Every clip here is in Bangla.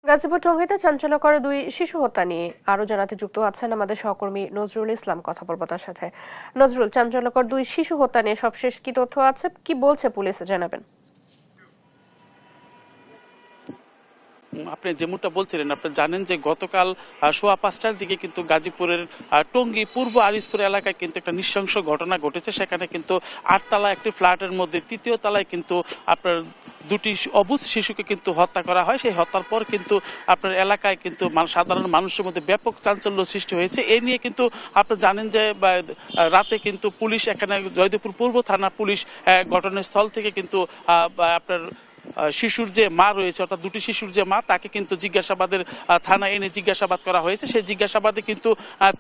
গাজীপুর টঙ্গীতে চাঞ্চল্যকর দুই শিশু হত্যা নিয়ে আরো জানাতে যুক্ত আছেন আমাদের সহকর্মী নজরুল ইসলাম। কথা বলবো তার সাথে। নজরুল, চাঞ্চল্যকর দুই শিশু হত্যা নিয়ে সবশেষ কি তথ্য আছে, কি বলছে পুলিশ, জানাবেন। আপনি যেমনটা বলছিলেন, আপনি জানেন যে গতকাল সোয়া ৫টার দিকে কিন্তু গাজীপুরের টঙ্গী পূর্ব আরিসপুর এলাকায় কিন্তু একটা নৃশংস ঘটনা ঘটেছে। সেখানে কিন্তু ৮তলা একটি ফ্ল্যাটের মধ্যে ৩য় তলায় কিন্তু আপনার দুটি অবুঝ শিশুকে কিন্তু হত্যা করা হয়। সেই হত্যার পর কিন্তু আপনার এলাকায় কিন্তু সাধারণ মানুষের মধ্যে ব্যাপক চাঞ্চল্য সৃষ্টি হয়েছে। এই নিয়ে কিন্তু আপনি জানেন যে রাতে কিন্তু পুলিশ এখানে জয়দেবপুর পূর্ব থানা পুলিশ ঘটনাস্থল থেকে কিন্তু আপনার শিশুর যে মা রয়েছে, অর্থাৎ দুটি শিশুর যে মা, তাকে কিন্তু জিজ্ঞাসাবাদের থানায় এনে জিজ্ঞাসাবাদ করা হয়েছে। সেই জিজ্ঞাসাবাদে কিন্তু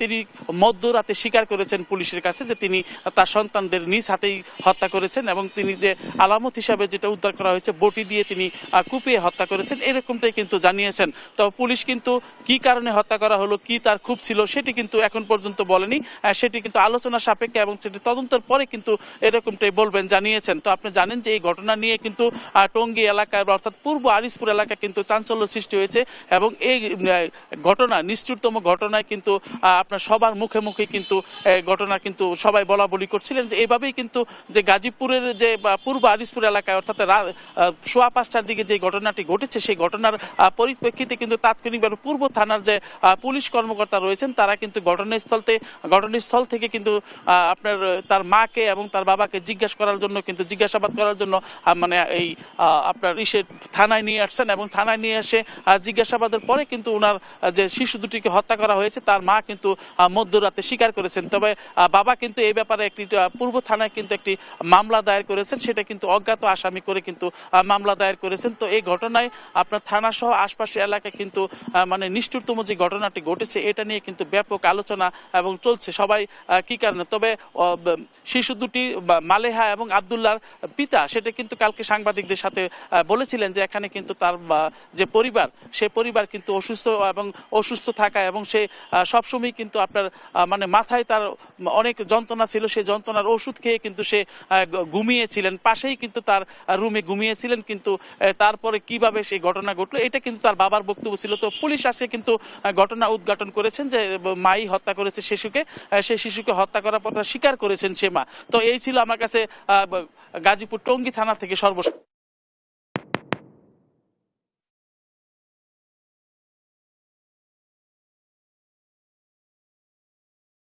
তিনি মধ্যরাতে স্বীকার করেছেন পুলিশের কাছে যে তিনি তার সন্তানদের নিজ হাতেই হত্যা করেছেন এবং তিনি যে আলামত হিসাবে যেটা উদ্ধার করা হয়েছে বটি দিয়ে তিনি কুপিয়ে হত্যা করেছেন, এরকমটাই কিন্তু জানিয়েছেন। তো পুলিশ কিন্তু কি কারণে হত্যা করা হলো, কি তার ক্ষোভ ছিল, সেটি কিন্তু এখন পর্যন্ত বলেনি। সেটি কিন্তু আলোচনা সাপেক্ষে এবং সেটি তদন্তের পরে কিন্তু এরকমটাই বলবেন জানিয়েছেন। তো আপনি জানেন যে এই ঘটনা নিয়ে কিন্তু টঙ্গী এলাকায় অর্থাৎ পূর্ব আরিসপুর এলাকায় কিন্তু চাঞ্চল্য সৃষ্টি হয়েছে এবং এই ঘটনা নিষ্ঠুরতম ঘটনায় কিন্তু আপনার সবার মুখে মুখে কিন্তু ঘটনা কিন্তু সবাই বলা বলি করছিলেন যে এইভাবেই কিন্তু যে গাজীপুরের যে পূর্ব আরিসপুর এলাকায় অর্থাৎ সোয়া ৫টার দিকে যে ঘটনাটি ঘটেছে, সেই ঘটনার পরিপ্রেক্ষিতে কিন্তু তাৎক্ষণিকভাবে পূর্ব থানার যে পুলিশ কর্মকর্তা রয়েছেন তারা কিন্তু ঘটনাস্থল থেকে কিন্তু আপনার তার মাকে এবং তার বাবাকে জিজ্ঞাসাবাদ করার জন্য মানে এই আপনার থানায় নিয়ে আসছেন এবং থানায় নিয়ে এসে জিজ্ঞাসাবাদের পরে কিন্তু ওনার যে শিশু দুটিকে হত্যা করা হয়েছে তার মা কিন্তু মধ্যরাতে স্বীকার করেছেন। তবে বাবা কিন্তু এই ব্যাপারে একটি পূর্ব থানায় কিন্তু একটি মামলা দায়ের করেছেন, সেটা কিন্তু অজ্ঞাত আসামি করে কিন্তু মামলা দায়ের করেছেন। তো এই ঘটনায় আপনার থানা সহ আশপাশের এলাকায় কিন্তু মানে নিষ্ঠুরতম যে ঘটনাটি ঘটেছে এটা নিয়ে কিন্তু ব্যাপক আলোচনা এবং চলছে সবাই কি কারণে। তবে শিশু দুটি মালেহা এবং আব্দুল্লাহর পিতা সেটা কিন্তু কালকে সাংবাদিকদের সাথে বলেছিলেন যে এখানে কিন্তু তার যে পরিবার, সে পরিবার কিন্তু অসুস্থ থাকা এবং সে সবসময় কিন্তু আপনার মানে মাথায় তার অনেক যন্ত্রণা ছিল, সেই যন্ত্রণার ওষুধ খেয়ে কিন্তু সে ঘুমিয়েছিলেন, পাশেই কিন্তু তার রুমে ঘুমিয়েছিলেন। কিন্তু তারপরে কিভাবে সেই ঘটনা ঘটলো এটা কিন্তু তার বাবার বক্তব্য ছিল। তো পুলিশ আজকে কিন্তু ঘটনা উদ্ঘাটন করেছেন যে মাই হত্যা করেছে শিশুকে, সেই শিশুকে হত্যা করার পর স্বীকার করেছেন সে মা। তো এই ছিল আমার কাছে গাজীপুর টঙ্গী থানা থেকে সর্বশেষ।